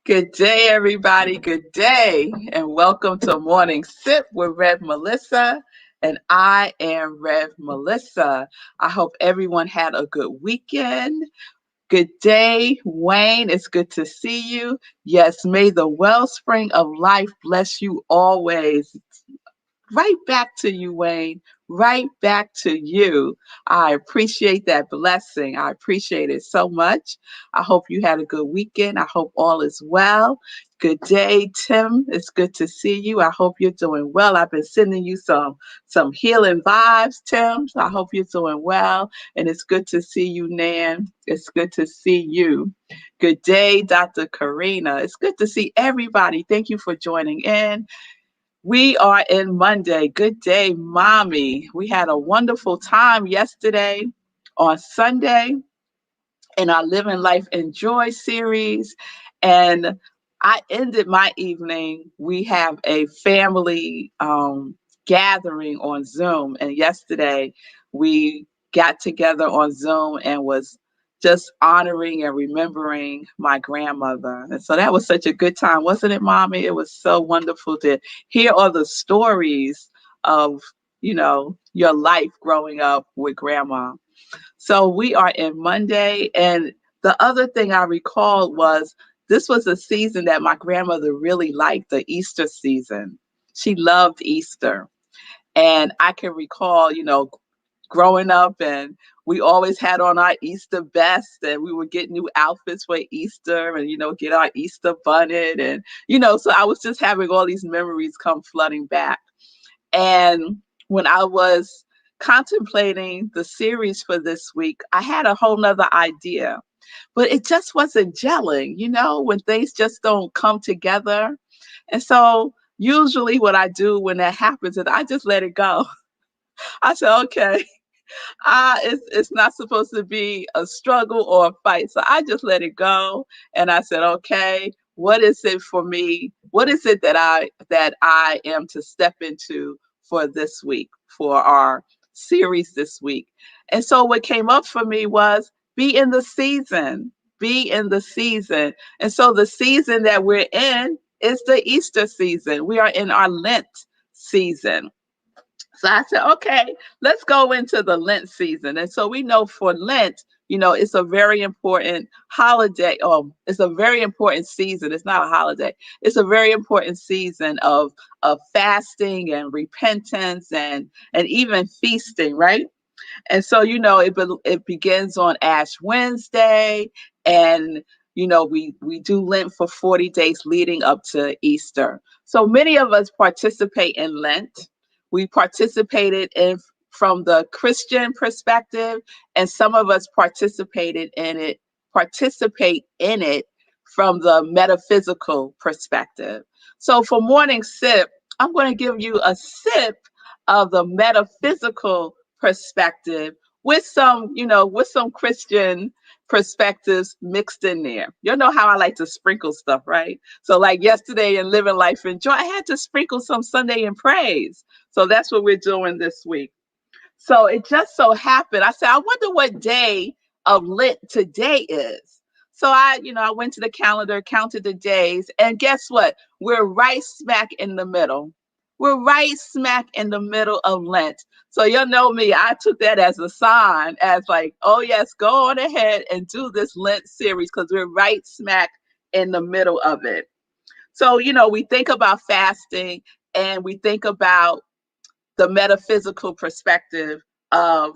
Good day, everybody. Good day, and welcome to Morning Sip with Rev Melissa. And I am Rev Melissa. I hope everyone had a good weekend. Good day, Wayne. It's good to see you. Yes, may the wellspring of life bless you always. Right back to you, Wayne. Right back to you. I appreciate that blessing. I appreciate it so much. I hope you had a good weekend. I hope all is well. Good day, Tim. It's good to see you. I hope you're doing well. I've been sending you some healing vibes, Tim. So I hope you're doing well. And it's good to see you, Nan. It's good to see you. Good day, Dr. Karina. It's good to see everybody. Thank you for joining in. We are in Monday. Good day, mommy. We had a wonderful time yesterday on Sunday in our Living Life and Joy series. And I ended my evening. We have a family gathering on Zoom. And yesterday we got together on Zoom and was just honoring and remembering my grandmother. And so that was such a good time, wasn't it, mommy? It was so wonderful to hear all the stories of, your life growing up with grandma. So we are in Monday. And the other thing I recalled was this was a season that my grandmother really liked, the Easter season. She loved Easter. And I can recall, growing up and we always had on our Easter best and we would get new outfits for Easter and, get our Easter bunnet. And, so I was just having all these memories come flooding back. And when I was contemplating the series for this week, I had a whole nother idea, but it just wasn't gelling, when things just don't come together. And so usually what I do when that happens is I just let it go. I said, okay, it's not supposed to be a struggle or a fight. So I just let it go. And I said, okay, what is it for me? What is it that I am to step into for this week, for our series this week? And so what came up for me was be in the season. Be in the season. And so the season that we're in is the Easter season. We are in our Lent season. So I said, okay, let's go into the Lent season. And so we know for Lent, it's a very important holiday. Oh, it's a very important season. It's not a holiday. It's a very important season of fasting and repentance and even feasting, right? And so, it begins on Ash Wednesday, and we do Lent for 40 days leading up to Easter. So many of us participate in Lent. We participated in from the Christian perspective, and some of us participate in it from the metaphysical perspective. So for morning sip, I'm going to give you a sip of the metaphysical perspective with some Christian perspectives mixed in there. You know how I like to sprinkle stuff, right? So like yesterday in Living Life and Joy, I had to sprinkle some Sunday in praise. So that's what we're doing this week. So it just so happened, I said, I wonder what day of Lent today is. So I went to the calendar, counted the days, and guess what? We're right smack in the middle. We're right smack in the middle of Lent. So you know me, I took that as a sign, as like, oh yes, go on ahead and do this Lent series because we're right smack in the middle of it. So, we think about fasting and we think about the metaphysical perspective of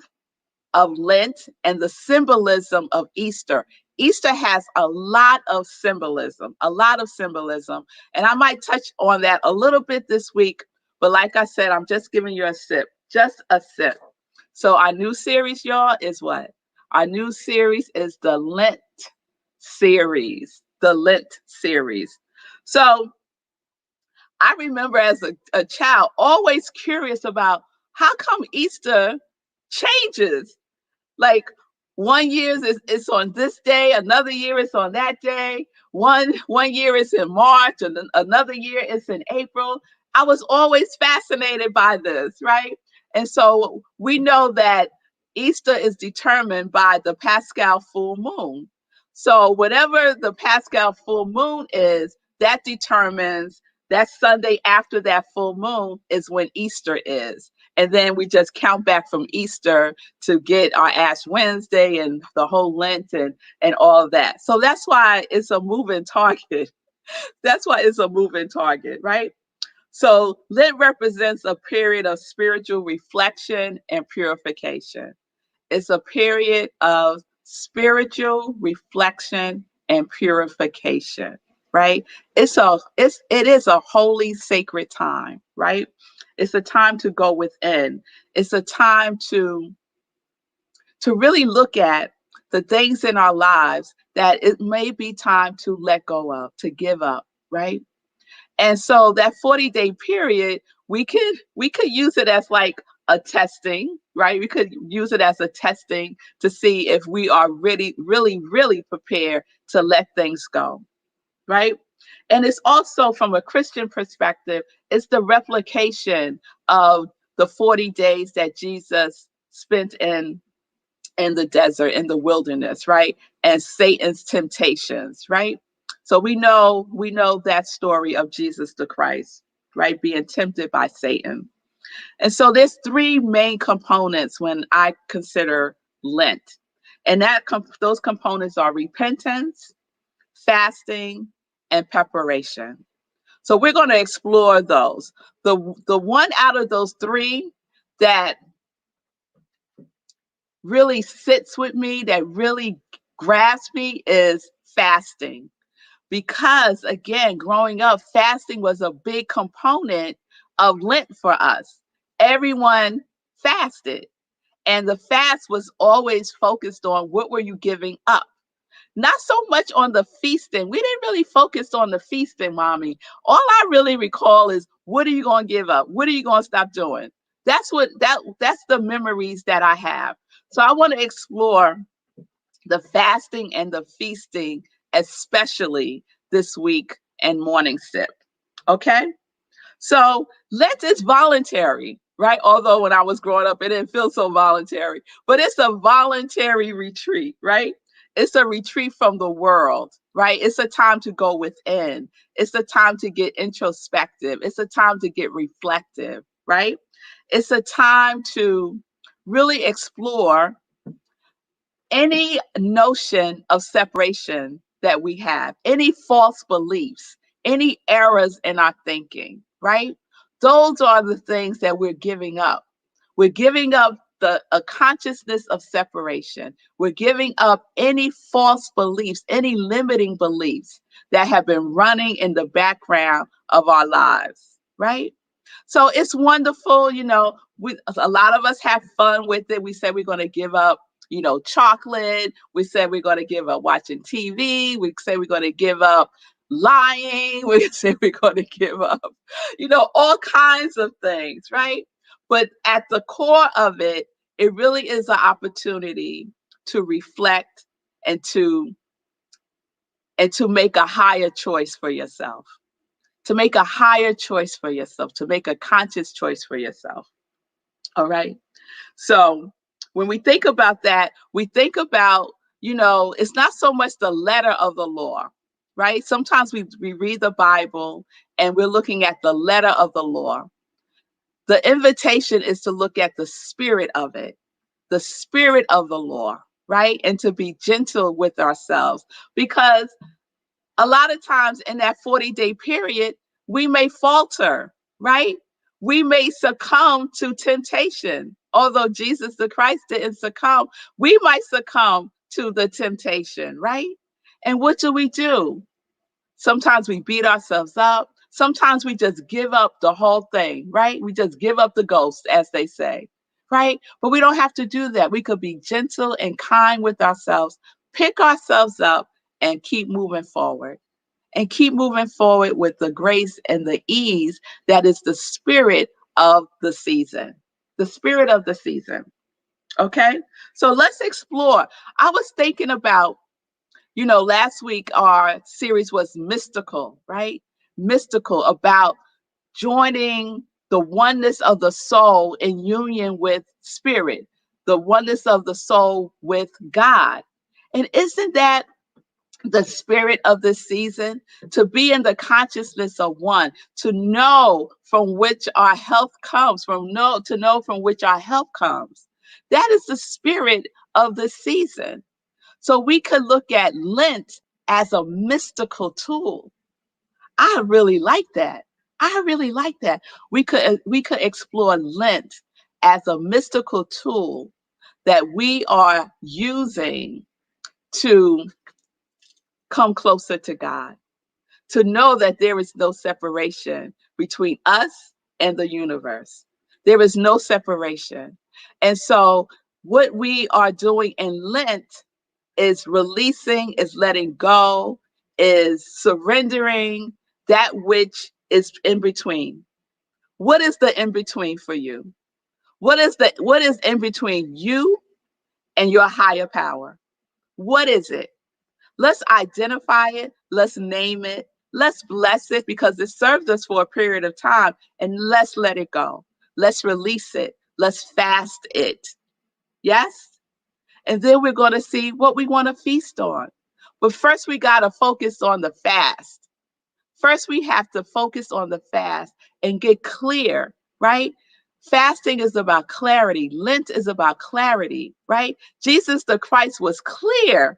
Lent and the symbolism of Easter. Easter has a lot of symbolism, a lot of symbolism. And I might touch on that a little bit this week. But like I said, I'm just giving you a sip, just a sip. So our new series, y'all, is what? Our new series is the Lent series, the Lent series. So I remember as a child always curious about how come Easter changes. Like one year it's on this day, another year it's on that day. One year it's in March, and another year it's in April. I was always fascinated by this, right? And so we know that Easter is determined by the Pascal full moon. So whatever the Pascal full moon is, that determines that Sunday after that full moon is when Easter is. And then we just count back from Easter to get our Ash Wednesday and the whole Lent and all of that. So that's why it's a moving target. That's why it's a moving target, right? So Lent represents a period of spiritual reflection and purification. It's a period of spiritual reflection and purification, right? It is a holy sacred time, right? It's a time to go within. It's a time to really look at the things in our lives that it may be time to let go of, to give up, right? And so that 40-day period, we could use it as like a testing, right? We could use it as a testing to see if we are really, really, really prepared to let things go, right? And it's also from a Christian perspective, it's the replication of the 40 days that Jesus spent in the desert, in the wilderness, right? And Satan's temptations, right? So we know that story of Jesus the Christ, right? Being tempted by Satan. And so there's three main components when I consider Lent. And those components are repentance, fasting, and preparation. So we're going to explore those. The one out of those three that really sits with me, that really grabs me, is fasting. Because again, growing up, fasting was a big component of Lent for us. Everyone fasted, and the fast was always focused on what were you giving up. Not so much on the feasting. We didn't really focus on the feasting, mommy. All I really recall is what are you going to give up? What are you going to stop doing? That's the memories that I have. So I want to explore the fasting and the feasting, especially this week and morning sip. Okay? So Lent is voluntary, right? Although when I was growing up, it didn't feel so voluntary, but it's a voluntary retreat, right? It's a retreat from the world, right? It's a time to go within. It's a time to get introspective. It's a time to get reflective, right? It's a time to really explore any notion of separation that we have, any false beliefs, any errors in our thinking, right? Those are the things that we're giving up. We're giving up a consciousness of separation. We're giving up any false beliefs, any limiting beliefs that have been running in the background of our lives, right? So it's wonderful, a lot of us have fun with it. We say we're going to give up chocolate. We said we're going to give up watching TV. We say we're going to give up lying. We say we're going to give up, all kinds of things, right? But at the core of it, it really is an opportunity to reflect and to make a higher choice for yourself, to make a higher choice for yourself, to make a conscious choice for yourself. All right. So when we think about that, we think about, it's not so much the letter of the law, right? Sometimes we read the Bible and we're looking at the letter of the law. The invitation is to look at the spirit of it, the spirit of the law, right? And to be gentle with ourselves, because a lot of times in that 40-day period, we may falter, right? We may succumb to temptation. Although Jesus the Christ didn't succumb, we might succumb to the temptation, right? And what do? Sometimes we beat ourselves up. Sometimes we just give up the whole thing, right? We just give up the ghost, as they say, right? But we don't have to do that. We could be gentle and kind with ourselves, pick ourselves up, and keep moving forward. And keep moving forward with the grace and the ease that is the spirit of the season. The spirit of the season. Okay? So let's explore. I was thinking about, last week our series was mystical, right? Mystical, about joining the oneness of the soul in union with spirit, the oneness of the soul with God. And isn't that the spirit of this season, to be in the consciousness of one, to know from which our health comes, to know from which our help comes. That is the spirit of the season. So we could look at Lent as a mystical tool. I really like that. I really like that. We could explore Lent as a mystical tool that we are using to come closer to God, to know that there is no separation between us and the universe. There is no separation. And so, what we are doing in Lent is releasing, is letting go, is surrendering that which is in between. What is the in between for you? What is in between you and your higher power? What is it? Let's identify it. Let's name it. Let's bless it because it served us for a period of time. And let's let it go. Let's release it. Let's fast it. Yes? And then we're going to see what we want to feast on. But first, we got to focus on the fast. First, we have to focus on the fast and get clear, right? Fasting is about clarity. Lent is about clarity, right? Jesus the Christ was clear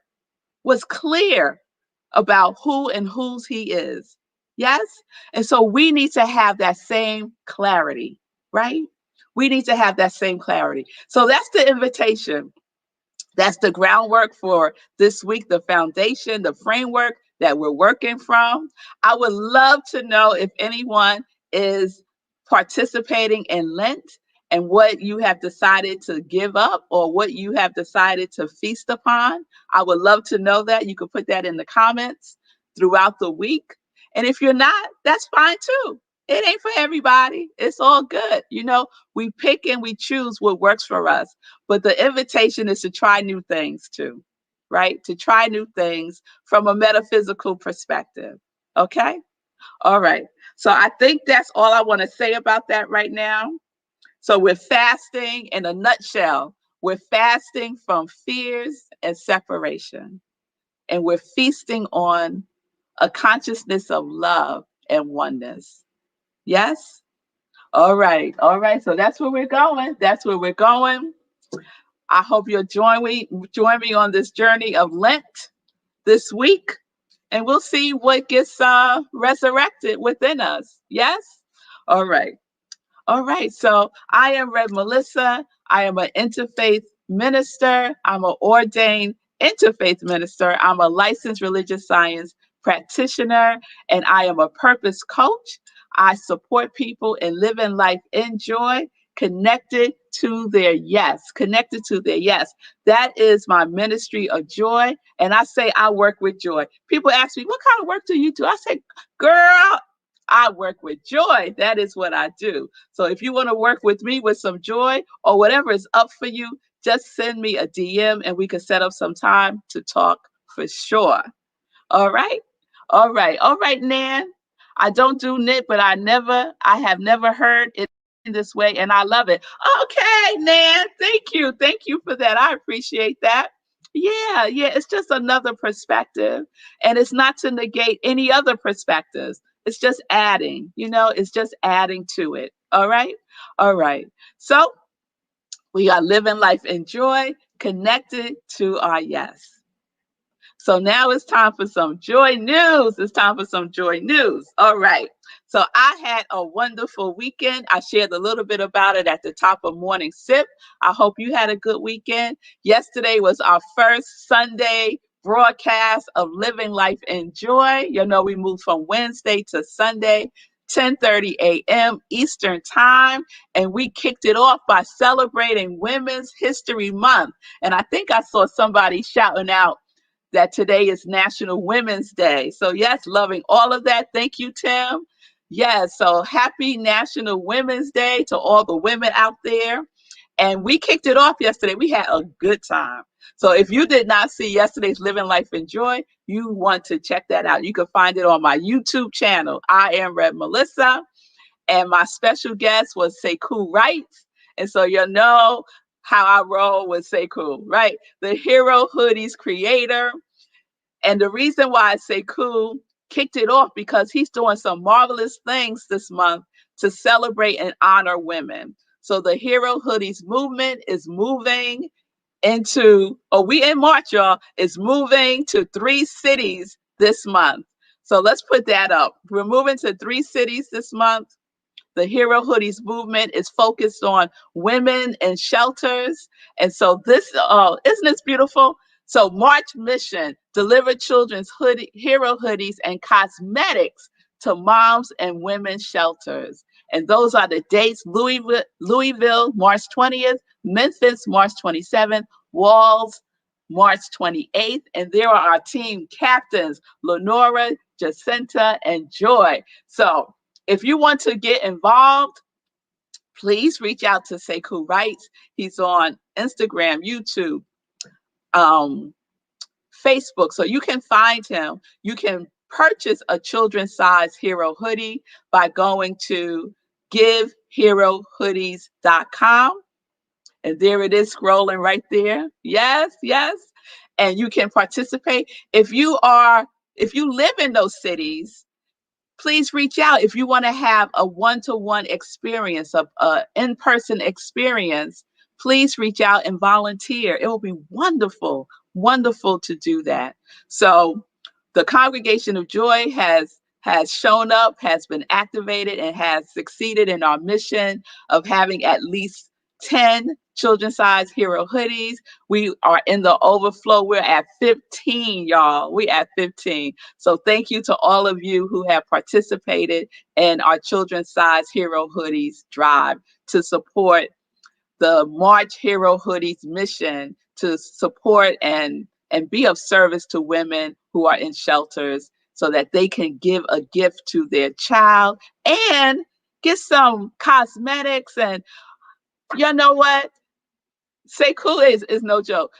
about who and whose he is. Yes? And so we need to have that same clarity, right? We need to have that same clarity. So that's the invitation. That's the groundwork for this week, the foundation, the framework that we're working from. I would love to know if anyone is participating in Lent and what you have decided to give up or what you have decided to feast upon. I would love to know that. You could put that in the comments throughout the week. And if you're not, that's fine too. It ain't for everybody. It's all good. We pick and we choose what works for us. But the invitation is to try new things too, right? To try new things from a metaphysical perspective. Okay? All right. So I think that's all I want to say about that right now. So we're fasting in a nutshell. We're fasting from fears and separation. And we're feasting on a consciousness of love and oneness. Yes? All right. All right. So that's where we're going. That's where we're going. I hope you'll join me on this journey of Lent this week, and we'll see what gets resurrected within us. Yes? All right. All right. So I am Rev Melissa. I am an interfaith minister. I'm an ordained interfaith minister. I'm a licensed religious science practitioner, and I am a purpose coach. I support people in living life in joy, connected to their yes, connected to their yes. That is my ministry of joy. And I say I work with joy. People ask me, what kind of work do you do? I say, girl, I work with joy. That is what I do. So if you want to work with me with some joy or whatever is up for you, just send me a DM and we can set up some time to talk for sure. All right. All right. All right, Nan. I don't do knit, but I have never heard it in this way and I love it. Okay, Nan. Thank you. Thank you for that. I appreciate that. Yeah, yeah, it's just another perspective. And it's not to negate any other perspectives. It's just adding, it's just adding to it. All right. All right. So we are living life in joy, connected to our yes. So now it's time for some joy news. It's time for some joy news. All right. So I had a wonderful weekend. I shared a little bit about it at the top of Morning Sip. I hope you had a good weekend. Yesterday was our first Sunday broadcast of Living Life in Joy. We moved from Wednesday to Sunday, 10:30 a.m. Eastern Time, and we kicked it off by celebrating Women's History Month. And I think I saw somebody shouting out that today is National Women's Day. So yes, loving all of that. Thank you, Tim. Yes, so happy National Women's Day to all the women out there. And we kicked it off yesterday. We had a good time. So if you did not see yesterday's Living Life in Joy, you want to check that out. You can find it on my YouTube channel. I am Rev Melissa. And my special guest was Sekou Wright. And so you'll know how I roll with Sekou, right? The Hero Hoodies creator. And the reason why I say cool kicked it off because he's doing some marvelous things this month to celebrate and honor women. So the Hero Hoodies movement is moving into, oh, we in March, y'all, is moving to 3 cities this month. So let's put that up. We're moving to 3 cities this month. The Hero Hoodies movement is focused on women in shelters. And so this, isn't this beautiful? So March mission, deliver children's hero hoodies and cosmetics to moms and women's shelters. And those are the dates: Louisville, March 20th, Memphis, March 27th, Walls, March 28th. And there are our team captains, Lenora, Jacinta, and Joy. So if you want to get involved, please reach out to Sekou Wrights. He's on Instagram, YouTube, um, Facebook. So you can find him. You can purchase a children's size hero hoodie by going to giveherohoodies.com. And there it is scrolling right there. Yes, yes. And you can participate. If you live in those cities, please reach out if you want to have a one-to-one experience, of in-person experience. Please reach out and volunteer. It will be wonderful, wonderful to do that. So the Congregation of Joy has shown up, has been activated, and has succeeded in our mission of having at least 10 children-sized hero hoodies. We are in the overflow. We're at 15, y'all. We at 15. So thank you to all of you who have participated in our children's size hero hoodies drive to support the March Hero Hoodies mission to support and be of service to women who are in shelters so that they can give a gift to their child and get some cosmetics. And you know what? Sekou is no joke.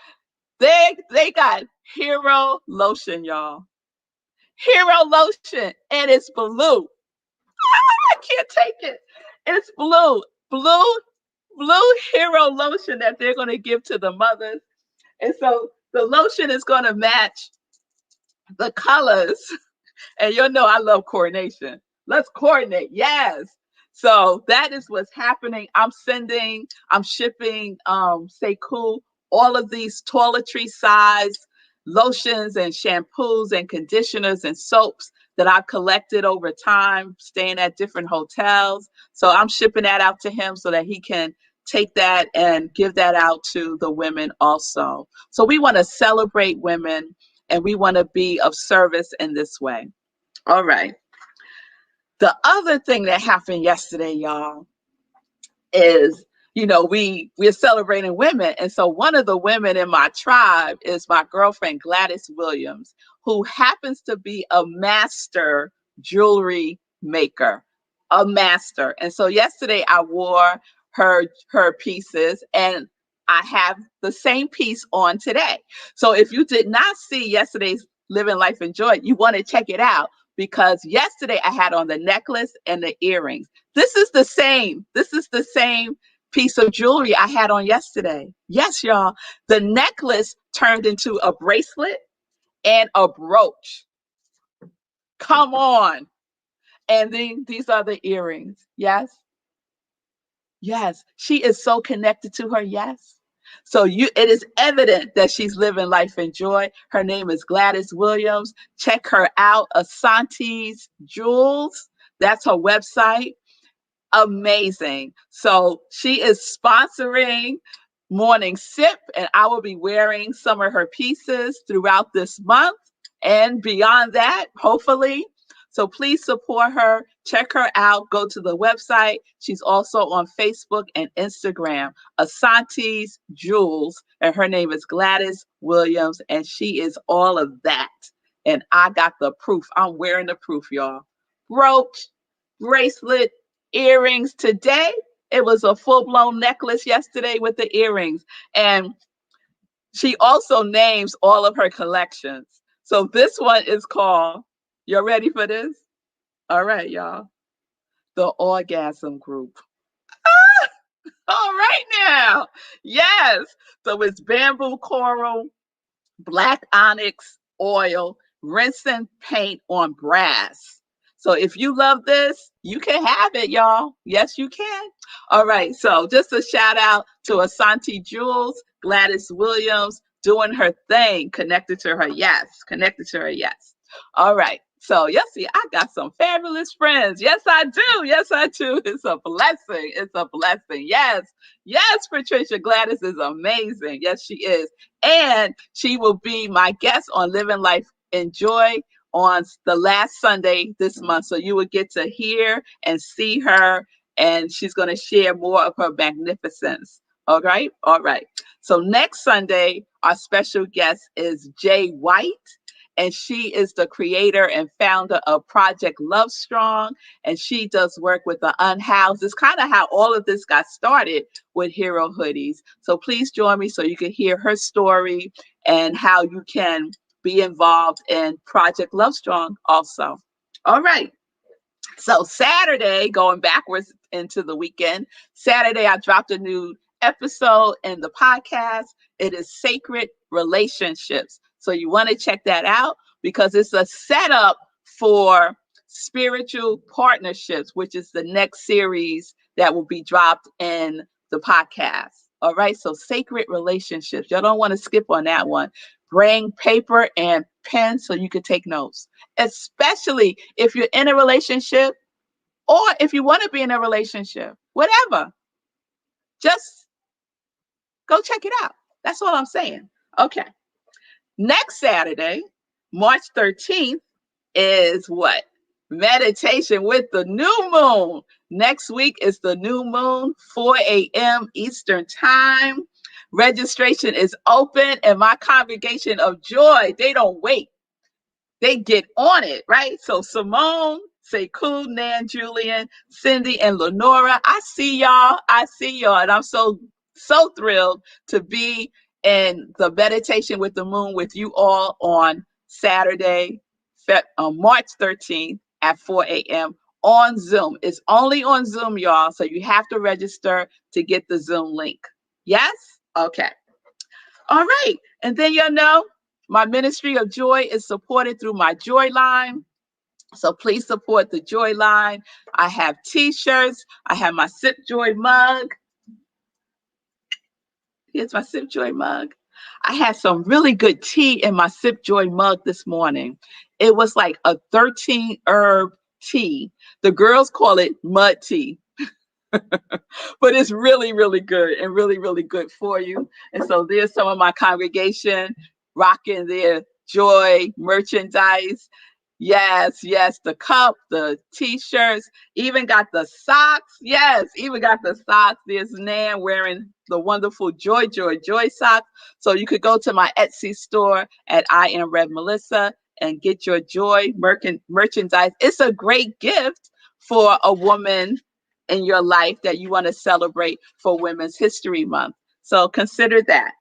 They got hero lotion, y'all. Hero lotion, and it's blue. I can't take it. It's blue. Blue hero lotion that they're going to give to the mothers. And so the lotion is going to match the colors. And you know I love coordination. Let's coordinate. Yes. So that is what's happening. I'm shipping Sekou all of these toiletry size lotions and shampoos and conditioners and soaps that I've collected over time, staying at different hotels. So I'm shipping that out to him so that he can take that and give that out to the women also. So we want to celebrate women and we want to be of service in this way. All right. The other thing that happened yesterday, y'all, is we're celebrating women. And so one of the women in my tribe is my girlfriend Gladys Williams, who happens to be a master jewelry maker, a master. And so yesterday I wore her pieces, and I have the same piece on today. So if you did not see yesterday's Living Life in Joy, you want to check it out, because yesterday I had on the necklace and the earrings. This is the same. This is the same piece of jewelry I had on yesterday. Yes, y'all. The necklace turned into a bracelet and a brooch. Come on. And then these are the earrings. Yes. Yes. She is so connected to her. Yes. So it is evident that she's living life in joy. Her name is Gladys Williams. Check her out. Asante's Jewels. That's her website. Amazing. So she is sponsoring Morning Sip, and I will be wearing some of her pieces throughout this month and beyond that, hopefully. So please support her. Check her out. Go to the website. She's also on Facebook and Instagram, Asante's Jewels, and her name is Gladys Williams, and she is all of that. And I got the proof. I'm wearing the proof, y'all. Brooch, bracelet, earrings today. It was a full-blown necklace yesterday with the earrings. And she also names all of her collections. So this one is called, you ready for this? All right, y'all. The Orgasm Group. All right now. Yes. So it's bamboo coral, black onyx, oil, rinse and paint on brass. So if you love this, you can have it, y'all. Yes, you can. All right. So just a shout out to Asante Jules, Gladys Williams, doing her thing, connected to her. Yes. Connected to her. Yes. All right. So, yes, see, I got some fabulous friends. Yes, I do. Yes, I do. It's a blessing. It's a blessing. Yes. Yes, Patricia Gladys is amazing. Yes, she is. And she will be my guest on Living Life in Joy on the last Sunday this month. So you will get to hear and see her, and she's going to share more of her magnificence. All right. All right. So next Sunday, our special guest is Jay White, and she is the creator and founder of Project Love Strong, and she does work with the unhoused. It's kind of how all of this got started with Hero Hoodies. So please join me so you can hear her story and how you can be involved in Project Love Strong also. All right. So Saturday, going backwards into the weekend, Saturday I dropped a new episode in the podcast. It is Sacred Relationships. So you want to check that out because it's a setup for spiritual partnerships, which is the next series that will be dropped in the podcast. All right. So sacred relationships. Y'all don't want to skip on that one. Bring paper and pen so you can take notes, especially if you're in a relationship or if you want to be in a relationship, whatever. Just go check it out. That's all I'm saying. Okay. Next Saturday, March 13th, is what? Meditation with the new moon. Next week is the new moon, 4 a.m. Eastern Time. Registration is open, and my congregation of joy, they don't wait. They get on it, right? So Simone, Sekou, Nan, Julian, Cindy, and Lenora, I see y'all. I see y'all. And I'm so thrilled to be in the meditation with the moon with you all on Saturday, March 13th at 4 a.m. on Zoom. It's only on Zoom, y'all. So you have to register to get the Zoom link. Yes? Okay. All right. And then you'll know my ministry of joy is supported through my Joy Line. So please support the Joy Line. I have t-shirts. I have my Sip Joy mug. Here's my Sip Joy mug. I had some really good tea in my Sip Joy mug this morning. It was like a 13 herb tea. The girls call it mud tea. But it's really, really good and really, really good for you. And so there's some of my congregation rocking their joy merchandise. Yes, yes, the cup, the t-shirts, even got the socks. Yes, even got the socks. There's Nan wearing the wonderful Joy socks. So you could go to my Etsy store at iamrevmelissa and get your joy merchandise. It's a great gift for a woman in your life that you want to celebrate for Women's History Month. So consider that.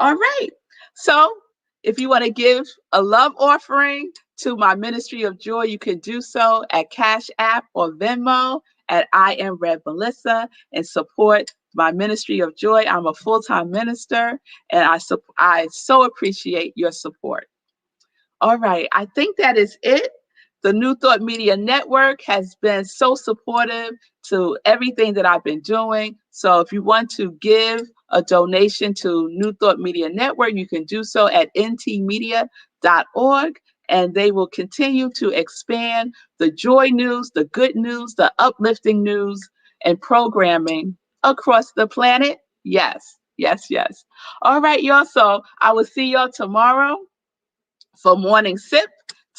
All right. So if you want to give a love offering to my Ministry of Joy, you can do so at Cash App or Venmo at I Am Rev Melissa and support my Ministry of Joy. I'm a full-time minister, and I so appreciate your support. All right. I think that is it. The New Thought Media Network has been so supportive to everything that I've been doing. So if you want to give a donation to New Thought Media Network, you can do so at ntmedia.org, and they will continue to expand the joy news, the good news, the uplifting news, and programming across the planet. Yes, yes, yes. All right, y'all. So I will see y'all tomorrow for Morning Sip,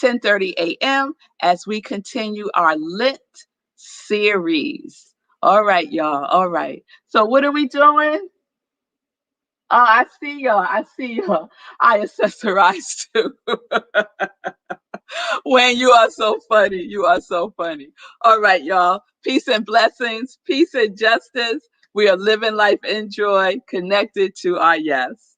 10:30 a.m. as we continue our lit series. All right, y'all. All right. So what are we doing? Oh, I see y'all. I see y'all. I accessorize too. When you are so funny. You are so funny. All right, y'all. Peace and blessings. Peace and justice. We are living life in joy, connected to our yes.